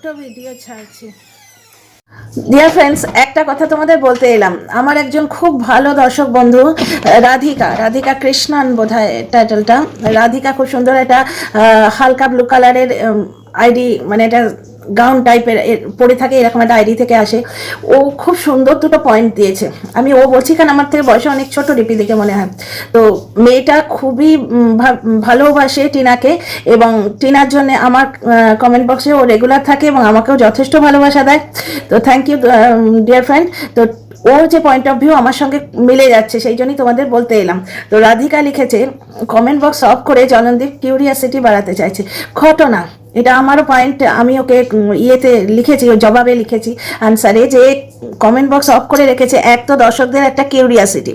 ছোট্ট ভিডিও ছাড়ছি। Dear friends, একটা কথা তোমাদের বলতে এলাম। আমার একজন খুব ভালো দর্শক বন্ধু রাধিকা কৃষ্ণান বোধহয় টাইটেলটা। রাধিকা খুব সুন্দর একটা হালকা ব্লু কালারের আইডি, মানে এটা গাউন টাইপের পরে থাকে, এরকম একটা আইডি থেকে আসে। ও খুব সুন্দর দুটো পয়েন্ট দিয়েছে। আমি ও বলছি কারণ আমার থেকে বয়সে অনেক ছোট, ডিপি দেখে মনে হয়। তো মেয়েটা খুবই ভালোবাসে টিনাকে, এবং টিনার জন্য আমার কমেন্ট বক্সে ও রেগুলার থাকে এবং আমাকেও যথেষ্ট ভালোবাসা দেয়। তো থ্যাংক ইউ ডিয়ার ফ্রেন্ড। তো ওর যে পয়েন্ট অফ ভিউ আমার সঙ্গে মিলে যাচ্ছে, সেই জন্যই তোমাদের বলতে এলাম। তো রাধিকা লিখেছে, কমেন্ট বক্স অফ করে জলনদীপ কিউরিয়াসিটি বাড়াতে চাইছে। ঘটনা এটা আমারও পয়েন্ট, আমি ওকে ইয়েতে লিখেছি, জবাবে লিখেছি আনসারে, যে কমেন্ট বক্স অফ করে রেখেছে। এক তো দর্শকদের একটা কিউরিয়াসিটি,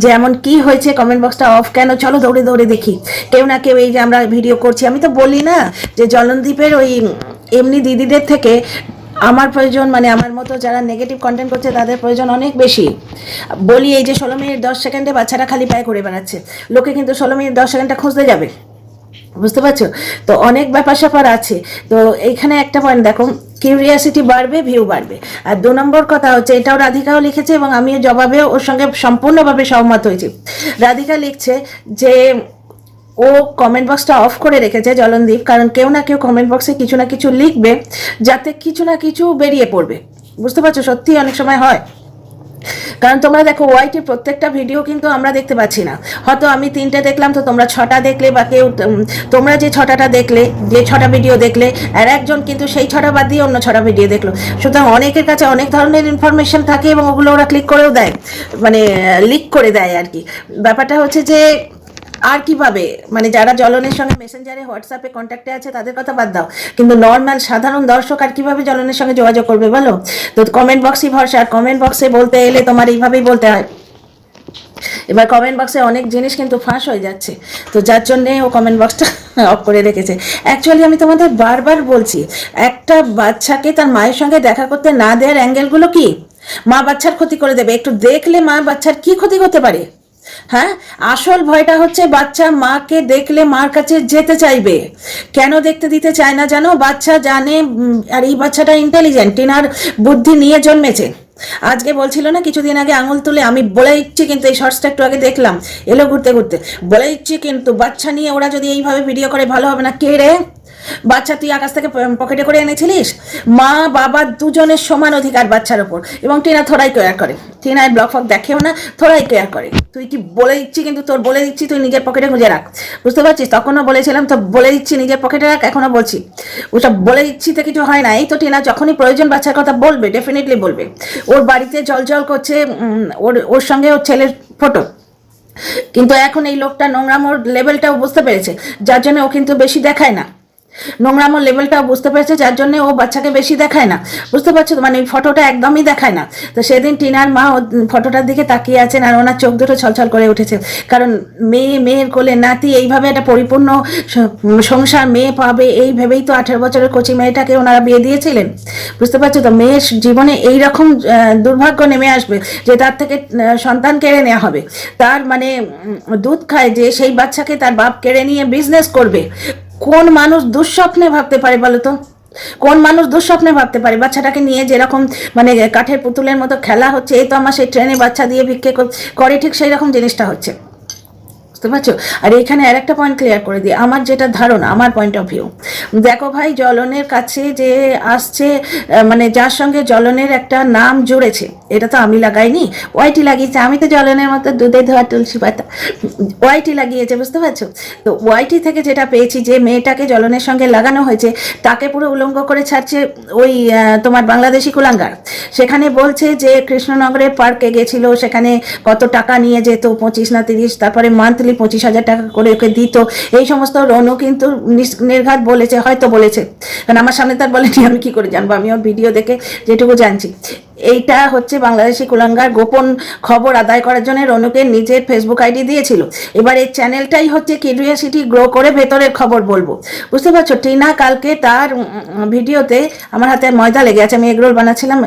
যে এমন কি হয়েছে, কমেন্ট বক্সটা অফ কেন, চলো দৌড়ে দৌড়ে দেখি। কেউ না কেউ, এই যে আমরা ভিডিও করছি, আমি তো বলি না যে জলনদীপের ওই এমনি দিদিদের থেকে আমার প্রয়োজন, মানে আমার মতো যারা নেগেটিভ কন্টেন্ট করছে তাদের প্রয়োজন অনেক বেশি। বলি এই যে 16 মিনিট 10 সেকেন্ডে বাচ্চারা খালি পায়ে করে বেড়াচ্ছে, লোকে কিন্তু 16 মিনিট 10 সেকেন্ডটা খুঁজতে যাবে, বুঝতে পারছো? তো অনেক ব্যাপার স্যাপার আছে। তো এইখানে একটা পয়েন্ট দেখো, কিউরিয়াসিটি বাড়বে, ভিউ বাড়বে। আর 2 নম্বর কথা হচ্ছে, এটাও রাধিকাও লিখেছে এবং আমি জবাবে ওর সঙ্গে সম্পূর্ণভাবে সহমত হয়েছি। রাধিকা লিখছে যে ও কমেন্ট বক্সটা অফ করে রেখেছে জলনদীপ, কারণ কেউ না কেউ কমেন্ট বক্সে কিছু না কিছু লিখবে, যাতে কিছু না কিছু বেরিয়ে পড়বে, বুঝতে পারছো? সত্যি অনেক সময় হয়। কারণ তোমরা দেখো, ওয়াইটির প্রত্যেকটা ভিডিও কিন্তু আমরা দেখতে পাচ্ছি না। হয়তো আমি 3টে দেখলাম, তো তোমরা 6টা দেখলে, বা কেউ তোমরা যে 6টা দেখলে, যে 6টা ভিডিও দেখলে, আর একজন কিন্তু সেই 6টা বাদ দিয়ে অন্য 6টা ভিডিও দেখলো। সুতরাং অনেকের কাছে অনেক ধরনের ইনফরমেশন থাকে এবং ওগুলো ওরা ক্লিক করেও দেয়, মানে লিক করে দেয় আর কি। ব্যাপারটা হচ্ছে যে আর কিভাবে, মানে যারা জলনের সঙ্গে মেসেঞ্জারে হোয়াটসঅ্যাপে কন্ট্যাক্টে আছে তাদের কথা বাদ দাও, কিন্তু নর্মাল সাধারণ দর্শক আর কিভাবে জলনের সঙ্গে যোগাযোগ করবে বলো? তো কমেন্ট বক্সই ভরসা। আর কমেন্ট বক্সে বলতে এলে তোমার এইভাবেই বলতে হয়। এবার কমেন্ট বক্সে অনেক জিনিস কিন্তু ফাঁস হয়ে যাচ্ছে, তো যার জন্যে ও কমেন্ট বক্সটা অফ করে রেখেছে। অ্যাকচুয়ালি আমি তোমাদের বারবার বলছি, একটা বাচ্চাকে তার মায়ের সঙ্গে দেখা করতে না দেওয়ার অ্যাঙ্গেলগুলো কি? মা বাচ্চার ক্ষতি করে দেবে, একটু দেখলে মা বাচ্চার কি ক্ষতি করতে পারে? হ্যাঁ, আসল ভয়টা হচ্ছে বাচ্চা মাকে দেখলে মার কাছে যেতে চাইবে। কেন দেখতে দিতে চায় না জানো? বাচ্চা জানে, আর এই বাচ্চাটা ইন্টেলিজেন্ট, টিনার বুদ্ধি নিয়ে জন্মেছে। আজকে বলছিল না কিছুদিন আগে, আঙুল তুলে, আমি বলে দিচ্ছি কিন্তু, এই শর্টসটা একটু আগে দেখলাম, এলো ঘুরতে ঘুরতে, বলে দিচ্ছি কিন্তু, বাচ্চা নিয়ে ওরা যদি এইভাবে ভিডিও করে ভালো হবে না। কে রে বাচ্চা? তুই আকাশ থেকে পকেটে করে এনেছিলিস? মা বাবা দুজনের সমান অধিকার বাচ্চার ওপর, এবং টিনা থোড়াই কেয়ার করে। টিনায় ব্লগ ফক দেখেও না, থোড়াই কেয়ার করে। তুই কি বলে দিচ্ছি কিন্তু, তোর বলে দিচ্ছি, তুই নিজের পকেটে খুঁজে রাখ, বুঝতে পারছিস? তখনও বলেছিলাম, তো বলে দিচ্ছি নিজের পকেটে রাখ, এখনও বলছি। ওসব বলে দিচ্ছি তো কিছু হয় না। এই তো টিনা যখনই প্রয়োজন বাচ্চার কথা বলবে, ডেফিনেটলি বলবে। ওর বাড়িতে জল করছে, ওর সঙ্গে ওর ছেলের ফটো, কিন্তু এখন এই লোকটা নোংরামোর লেভেলটাও বুঝতে পেরেছে, যার জন্য ও কিন্তু বেশি দেখায় না। নোংরামোর লেভেলটাও বুঝতে পেরেছে, যার জন্য ও বাচ্চাকে বেশি দেখায় না, বুঝতে পারছো? মানে ফটোটা একদমই দেখায় না। তো সেদিন টিনার মা ফটোটার দিকে তাকিয়ে আছেন, আর ওনার চোখ দুটো ছলছল করে উঠেছে, কারণ মেয়ের কোলে নাতি, এইভাবে একটা পরিপূর্ণ সংসার মেয়ে পাবে, এই ভেবেই তো 18 বছরের কচি মেয়েটাকে ওনারা বিয়ে দিয়েছিলেন, বুঝতে পারছো? তো মেয়ের জীবনে এইরকম দুর্ভাগ্য নেমে আসবে যে তার থেকে সন্তান কেড়ে নেওয়া হবে। তার মানে দুধ খায় যে সেই বাচ্চাকে তার বাপ কেড়ে নিয়ে বিজনেস করবে। কোন মানুষ দুঃস্বপ্নে ভাবতে পারে বলো তো? কোন মানুষ দুঃস্বপ্নে ভাবতে পারে? বাচ্চাটাকে নিয়ে যেরকম মানে কাঠের পুতুলের মতো খেলা হচ্ছে, এই তো আমার সেই ট্রেনে বাচ্চা দিয়ে ভিক্ষে করে, ঠিক সেই রকম জিনিসটা হচ্ছে, বুঝতে পারছো? আর এখানে আর একটা পয়েন্ট ক্লিয়ার করে দিই, আমার যেটা ধারণা, আমার পয়েন্ট অফ ভিউ। দেখো ভাই, জলনের কাছে যে আসছে, মানে যার সঙ্গে জলনের একটা নাম জুড়েছে, এটা তো আমি লাগাইনি, ওয়াইটি লাগিয়েছে। আমি তো জলনের মতো দুধে ধোয়া তুলসী পাতা, ওয়াইটি লাগিয়েছে, বুঝতে পারছো? তো ওয়াইটি থেকে যেটা পেয়েছি, যে মেয়েটাকে জলনের সঙ্গে লাগানো হয়েছে, তাকে পুরো উলঙ্গ করে ছাড়ছে ওই তোমার বাংলাদেশি কুলাঙ্গার। সেখানে বলছে যে কৃষ্ণনগরের পার্কে গেছিল, সেখানে কত টাকা নিয়ে যেত, 25 না 30, তারপরে মান্থলি 25,000 টাকা করে ওকে দিত। এই সমস্ত রনু কিন্তু নির্ঘাত বলেছে, হয়তো বলেছে, কারণ আমার সামনে তার বলেনি, আমি কি করে জানবো? আমি ওর ভিডিও দেখে যেটুকু জানছি, এইটা হচ্ছে বাংলাদেশি কুলাঙ্গার গোপন খবর আদায় করার জন্য রনুকে নিজের ফেসবুক আইডি দিয়েছিল। এবার এই চ্যানেলটাই হচ্ছে কিউরিয়াসিটি গ্রো করে ভেতরের খবর বলবো, বুঝতে পারছো? টিনা কালকে তার ভিডিওতে, আমার হাতে ময়দা লেগে আছে, আমি এগরোল বানাচ্ছিলাম,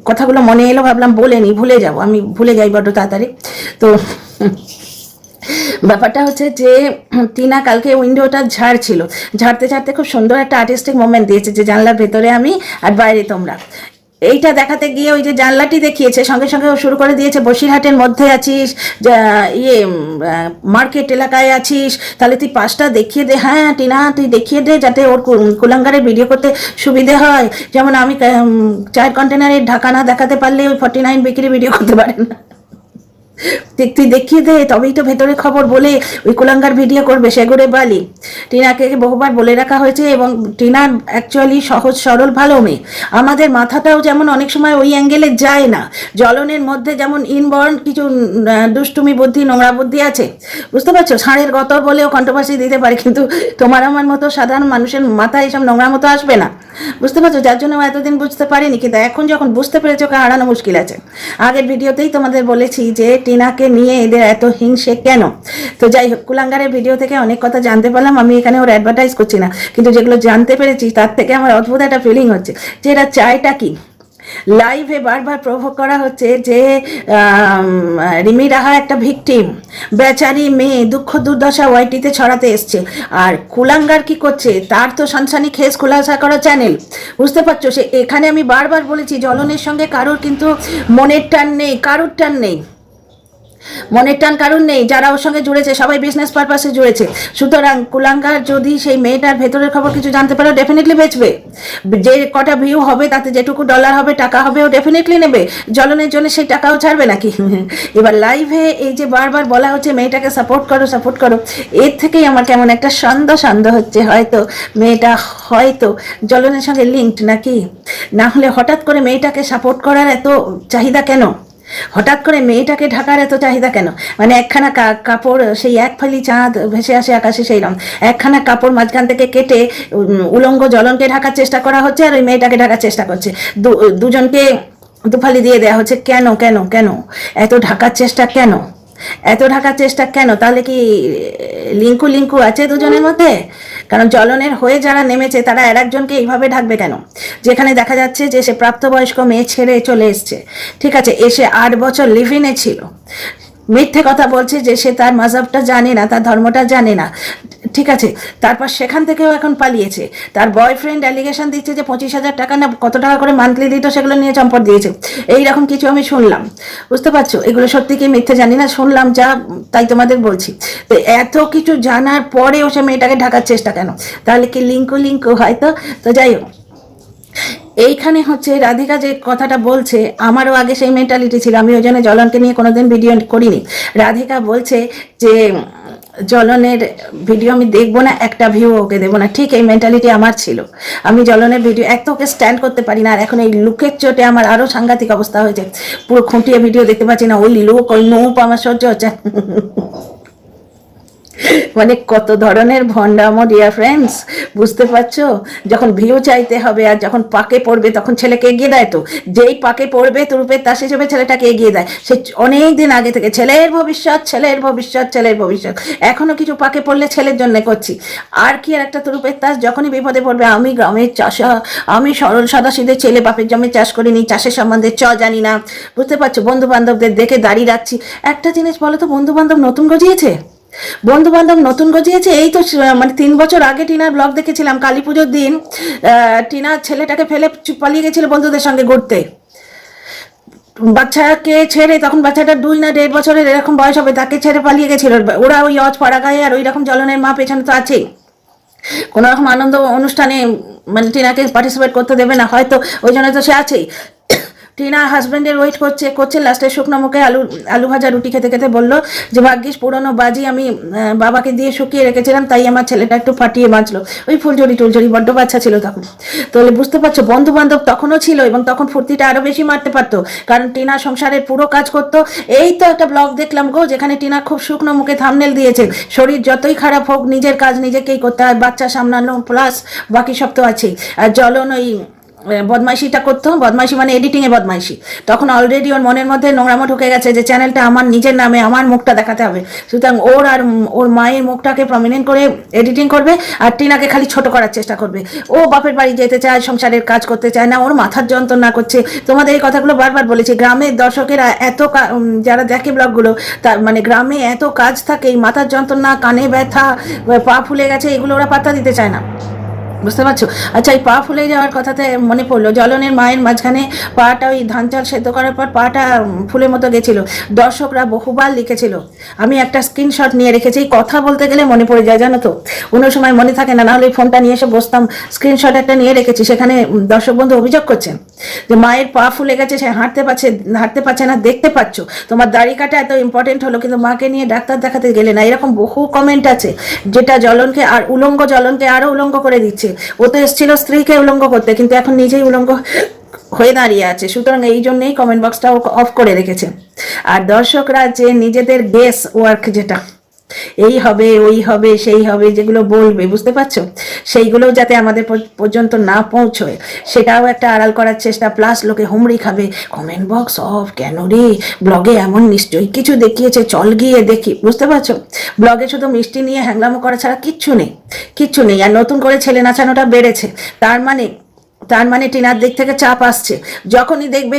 কথাগুলো মনে এলো, ভাবলাম বলে নি, ভুলে যাবো, আমি ভুলে যাই বড্ড তাড়াতাড়ি। তো ব্যাপারটা হচ্ছে যে টিনা কালকে উইন্ডোটা ঝাড়ছিল, ঝাড়তে ঝাড়তে খুব সুন্দর একটা আর্টিস্টিক মোমেন্ট দিয়েছে যে জানলার ভেতরে আমি আর বাইরে তোমরা। এইটা দেখাতে গিয়ে ওই যে জানলাটি দেখিয়েছে, সঙ্গে সঙ্গে ও শুরু করে দিয়েছে বসিরহাটের মধ্যে আছিস, মার্কেট এলাকায় আছিস, তাহলে তুই পাশটা দেখিয়ে দে। হ্যাঁ টিনা তুই দেখিয়ে দে যাতে ওর কুলাঙ্গারের ভিডিও করতে সুবিধে হয়। যেমন আমি চায়ের কন্টেনারের ঢাকা না দেখাতে পারলে ওই 49 বিক্রি ভিডিও করতে পারে না। তুই দেখিয়ে দে, তবেই তো ভেতরে খবর বলে ওই কুলাঙ্গার ভিডিও করবে সেগুড়ে বালি। টিনাকে বহুবার বলে রাখা হয়েছে, এবং টিনা অ্যাকচুয়ালি সহজ সরল ভালো মেয়ে। আমাদের মাথাটাও যেমন অনেক সময় ওই অ্যাঙ্গেলে যায় না, জ্বলনের মধ্যে যেমন ইনবর্ন কিছু দুষ্টুমি বুদ্ধি, নোংরা বুদ্ধি আছে, বুঝতে পারছো? ষাঁড়ের গতর বলেও কন্ট্রোভার্সি দিতে পারে, কিন্তু তোমার আমার মতো সাধারণ মানুষের মাথায় এসব নোংরা মতো আসবে না, বুঝতে পারছো? যার জন্য এতদিন বুঝতে পারিনি, কিন্তু এখন যখন বুঝতে পেরেছো ওকে হারানো মুশকিল আছে। আগের ভিডিওতেই তোমাদের বলেছি যে টিনাকে নিয়ে এদের এত হিংসে কেন। তো যাই হোক, কুলাঙ্গারের ভিডিও থেকে অনেক কথা জানতে পারলাম। আমি এখানে ওর অ্যাডভার্টাইজ করছি না, কিন্তু যেগুলো জানতে পেরেছি তার থেকে আমার অদ্ভুত একটা ফিলিং হচ্ছে যে এরা চায়টা কি। লাইভে বারবার প্রভোগ করা হচ্ছে যে রিমি রাহা একটা ভিকটিম, বেচারি মেয়ে, দুঃখ দুর্দশা ওয়াইটিতে ছড়াতে এসছে। আর কুলাঙ্গার কি করছে, তার তো সানসানি খেস খোলাসা করা চ্যানেল, বুঝতে পারছো? সে এখানে আমি বারবার বলেছি জ্বলনের সঙ্গে কারোর কিন্তু মনের টান নেই, কারোর টান নেই, মনের টান কারণ নেই। যারা ওর সঙ্গে জুড়েছে সবাই বিজনেস পারপাসে জুড়েছে। সুতরাং কুলাঙ্গার যদি সেই মেয়েটার ভেতরের খবর কিছু জানতে পারে ডেফিনেটলি বেচবে, যে কটা ভিউ হবে তাতে যেটুকু ডলার হবে টাকা হবে ও ডেফিনেটলি নেবে। জ্বলনের জন্য সেই টাকাও ছাড়বে নাকি? এবার লাইভে এই যে বারবার বলা হচ্ছে মেয়েটাকে সাপোর্ট করো সাপোর্ট করো, এর থেকেই আমার কেমন একটা সন্দেহ হচ্ছে হয়তো মেয়েটা হয়তো জ্বলনের সঙ্গে লিঙ্কড নাকি। না হলে হঠাৎ করে মেয়েটাকে সাপোর্ট করার এত চাহিদা কেন? হঠাৎ করে মেয়েটাকে ঢাকার এত চাহিদা কেন? মানে একখানা কাপড়, সেই এক ফালি চাঁদ ভেসে আসে আকাশে সেইরকম একখানা কাপড় মাঝখান থেকে কেটে উলঙ্গ জ্বলনকে ঢাকার চেষ্টা করা হচ্ছে, আর ওই মেয়েটাকে ঢাকার চেষ্টা করছে, দুজনকে দুফালি দিয়ে দেওয়া হচ্ছে। কেন কেন কেন এত ঢাকার চেষ্টা কেন? এত ঢাকার চেষ্টা কেন? তাহলে কি লিঙ্কু আছে দুজনের মধ্যে? কারণ জ্বলনের হয়ে যারা নেমেছে তারা একজনকে এইভাবে ঢাকবে কেন? যেখানে দেখা যাচ্ছে যে সে প্রাপ্তবয়স্ক মেয়ে ছেড়ে চলে এসছে, ঠিক আছে, এসে 8 বছর লিভিনে ছিল, মিথ্যে কথা বলছে যে সে তার মাযহাবটা জানে না, তার ধর্মটা জানে না, ঠিক আছে, তারপর সেখান থেকেও এখন পালিয়েছে। তার বয়ফ্রেন্ড অ্যালিগেশন দিচ্ছে যে 25,000 টাকা না কত টাকা করে মান্থলি দিত, সেগুলো নিয়ে চম্পট দিয়েছে, এইরকম কিছু আমি শুনলাম, বুঝতে পারছো? এগুলো সত্যি কি মিথ্যে জানি না, শুনলাম যা তাই তোমাদের বলছি। তো এত কিছু জানার পরেও সে মেয়েটাকে ঢাকার চেষ্টা কেন? তাহলে কি লিঙ্কু হয়তো। তো যাই হোক, এইখানে হচ্ছে রাধিকা যে কথাটা বলছে, আমারও আগে সেই মেন্টালিটি ছিল, আমি ওই জন্য জ্বলনকে নিয়ে কোনোদিন ভিডিও করিনি। রাধিকা বলছে যে জ্বলনের ভিডিও আমি দেখবো না, একটা ভিউ ওকে দেবো না, ঠিক এই মেন্টালিটি আমার ছিল। আমি জ্বলনের ভিডিও এক তো ওকে স্ট্যান্ড করতে পারি না, আর এখন এই লুকের চোটে আমার আরও সাংঘাতিক অবস্থা হয়েছে, পুরো খুঁটিয়ে ভিডিও দেখতে পাচ্ছি না, ওই লুক ওই নোপ আমার সহ্য হচ্ছে। মানে কত ধরনের ভণ্ডামো ডিয়ার ফ্রেন্ডস, বুঝতে পারছো? যখন ভিউ চাইতে হবে আর যখন পাকে পড়বে তখন ছেলেকে এগিয়ে দেয়। তো যেই পাকে পড়বে তুরুপের তাস হিসেবে ছেলেটাকে এগিয়ে দেয়, সে অনেক দিন আগে থেকে ছেলের ভবিষ্যৎ ছেলের ভবিষ্যৎ ছেলের ভবিষ্যৎ। এখনো কিছু পাকে পড়লে ছেলের জন্য করছি, আর কি আর একটা তুরুপের তাস যখনই বিপদে পড়বে, আমি গ্রামের চাষা, আমি সরল সাদাসিধে ছেলে, বাপের জমি চাষ করিনি, চাষের সম্বন্ধে জানি না, বুঝতে পারছো? বন্ধু বান্ধবদের দেখে দাঁড়িয়ে রাখছি। একটা জিনিস বলো তো, বন্ধু বান্ধব নতুন গজিয়েছে, বন্ধু বান্ধব নতুন গজিয়েছে। এই তো মানে 3 বছর আগে টিনার ব্লগ দেখেছিলাম, কালী পুজোর দিন টিনা ছেলেটাকে ফেলে পালিয়ে গেছিল বন্ধুদের সঙ্গে ঘুরতে, বাচ্চাকে ছেড়ে, তখন বাচ্চাটা 2 না 1.5 বছরের এরকম বয়স হবে, তাকে ছেড়ে পালিয়ে গেছিল ওরা ওই পাড়া গায়ে। আর ওই রকম জ্বলনের মা পেছনে তো আছেই, কোনো রকম আনন্দ অনুষ্ঠানে মানে টিনাকে পার্টিসিপেট করতে দেবে না হয়তো, ওই জন্য তো সে আছেই। টিনা হাজব্যান্ডের ওয়েট করছে লাস্টে শুকনো মুখে আলু ভাজা রুটি খেতে খেতে বললো যে ভাগ্যিস পুরোনো বাজি আমি বাবাকে দিয়ে শুকিয়ে রেখেছিলাম, তাই আমার ছেলেটা একটু ফাটিয়ে বাঁচলো। ওই ফুলঝুরি বড্ড বাচ্চা ছিল তখন। তাহলে বুঝতে পারছো, বন্ধু বান্ধব তখনও ছিল, এবং তখন ফুর্তিটা আরো বেশি মারতে পারতো, কারণ টিনা সংসারের পুরো কাজ করতো। এই তো একটা ব্লগ দেখলাম গো, যেখানে টিনা খুব শুকনো মুখে থাম্বনেল দিয়েছে, শরীর যতই খারাপ হোক নিজের কাজ নিজেকেই করতে হয়, বাচ্চা সামলানো প্লাস বাকি সব তো আছেই। আর জ্বলন ওই বদমাইশিটা করতো, বদমাইশি মানে এডিটিংয়ে বদমাইশি, তখন অলরেডি ওর মনের মধ্যে নোংরামো ঢুকে গেছে যে চ্যানেলটা আমার নিজের নামে, আমার মুখটা দেখাতে হবে। সুতরাং ওর আর ওর মায়ের মুখটাকে প্রমিনেন্ট করে এডিটিং করবে, আর টিনাকে খালি ছোট করার চেষ্টা করবে। ও বাপের বাড়ি যেতে চায়, সংসারের কাজ করতে চায় না, ওর মাথার যন্ত্রণা করছে। তোমাদের এই কথাগুলো বারবার বলেছি, গ্রামের দর্শকেরা এত যারা দেখে ব্লগগুলো, তার মানে গ্রামে এত কাজ থাকে, এই মাথার যন্ত্রণা, কানে ব্যথা, পা ফুলে গেছে, এগুলো ওরা পাত্তা দিতে চায় না, বুঝতে পারছো? আচ্ছা, এই পা ফুলে যাওয়ার কথাতে মনে পড়লো, জ্বলনের মায়ের মাঝখানে পাটা ওই ধান চাল সেদ্ধ করার পর পাটা ফুলের মতো গেছিলো, দর্শকরা বহুবার লিখেছিল। আমি একটা স্ক্রিনশট নিয়ে রেখেছি, কথা বলতে গেলে মনে পড়ে যায়, জানো তো, কোনো সময় মনে থাকে না, নাহলে ফোনটা নিয়ে এসে বসতাম, স্ক্রিনশট একটা নিয়ে রেখেছি। সেখানে দর্শক বন্ধু অভিযোগ করছেন যে মায়ের পা ফুলে গেছে, সে হাঁটতে পারছে না, দেখতে পাচ্ছ, তোমার দাড়ি কাটা এত ইম্পর্টেন্ট হলো, কিন্তু মাকে নিয়ে ডাক্তার দেখাতে গেলে না। এরকম বহু কমেন্ট আছে যেটা জ্বলনকে আর জ্বলনকে আরো উলঙ্গ করে দিচ্ছে। ও তো এসেছিল স্ত্রীকে উলঙ্গ করতে, কিন্তু এখন নিজেই উলঙ্গ হয়ে দাঁড়িয়ে আছে। সুতরাং এই জন্যই কমেন্ট বক্সটা অফ করে রেখেছে। আর দর্শকরা যে নিজেদের গেস ওয়ার্ক, যেটা এই হবে, ওই হবে, সেই হবে, যেগুলো বলবে, বুঝতে পারছো, সেইগুলো যাতে আমাদের পর্যন্ত না পৌঁছয়, সেটাও একটা আড়াল করার চেষ্টা। প্লাস লোকে হুমড়ি খাবে, কমেন্ট বক্স অফ কেন রে, ব্লগে এমন নিশ্চয়ই কিছু দেখিয়েছে, চল গিয়ে দেখি, বুঝতে পারছো? ব্লগে শুধু মিষ্টি নিয়ে হ্যাংলামো করা ছাড়া কিচ্ছু নেই। আর নতুন করে ছেলে নাচানোটা বেড়েছে, তার মানে টিনার দিক থেকে চাপ আসছে। যখনই দেখবে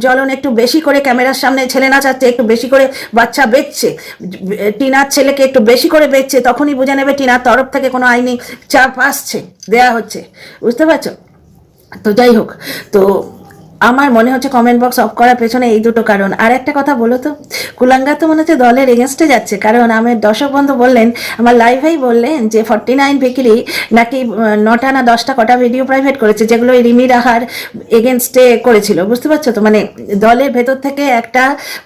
জ্বলন একটু বেশি করে ক্যামেরার সামনে ছেলে নাচাচ্ছে, একটু বেশি করে বাচ্চা বেচছে, টিনার ছেলেকে একটু বেশি করে বেচছে, তখনই বুঝে নেবে টিনার তরফ থেকে কোনো আইনি চাপ আসছে, দেয়া হচ্ছে, বুঝতে পারছো? তো যাই হোক, তো আমার মনে হচ্ছে কমেন্ট বক্স অফ করার পেছনে এই দুটো কারণ। আর একটা কথা বলো তো, কুলাঙ্গা তো মনে হচ্ছে দলের এগেনস্টে যাচ্ছে, কারণ আমার দর্শক বন্ধু বললেন, আমার লাইভেই বললেন যে 49 বিক্রি নাকি 9টা না 10টা কটা ভিডিও প্রাইভেট করেছে, যেগুলো রিমি রাহার এগেনস্টে করেছিল, বুঝতে পারছো তো? মানে দলের ভেতর থেকে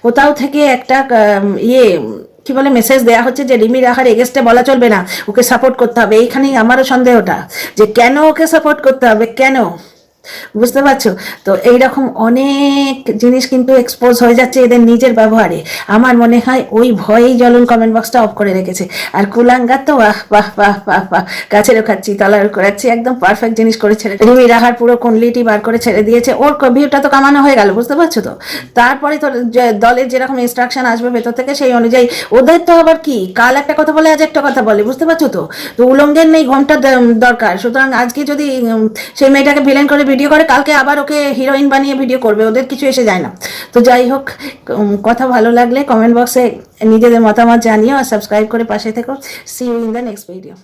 কোথাও থেকে একটা কি বলে মেসেজ দেওয়া হচ্ছে যে রিমি রাহার এগেনস্টে বলা চলবে না, ওকে সাপোর্ট করতে হবে। এইখানেই আমারও সন্দেহটা, যে কেন ওকে সাপোর্ট করতে হবে, কেন, বুঝতে পারছো তো? এইরকম অনেক জিনিস কিন্তু এক্সপোজ হয়ে যাচ্ছে এদের নিজের ব্যবহারে। আমার মনে হয় ওই ভয়েই জ্বলন কমেন্ট বক্সটা অফ করে রেখেছে। আর কুলাঙ্গা তো বাহ, গাছেরও খাচ্ছি, তলারও করাচ্ছি, একদম পারফেক্ট জিনিস করে ছেড়ে, রিমি রাহার পুরো কুণ্ডলিটি বার করে ছেড়ে দিয়েছে। ওর ভিউটা তো কামানো হয়ে গেল, বুঝতে পারছো তো? তারপরে তো দলের যেরকম ইনস্ট্রাকশন আসবে ভেতর থেকে, সেই অনুযায়ী ওদের তো আবার কি, কাল একটা কথা বলে আজ একটা কথা বলে, বুঝতে পারছো তো? তো উলঙ্গের নেই ঘন্টা দরকার। সুতরাং আজকে যদি সেই মেয়েটাকে ভিলেন করে ভিডিও করে, কালকে আবার ওকে হিরোইন বানিয়ে ভিডিও করবে, ওদের কিছু এসে যায় না। তো যাই হোক, কথা ভালো লাগলে কমেন্ট বক্সে নিজেদের মতামত জানিও, আর সাবস্ক্রাইব করে পাশে থেকো। See you in the next video.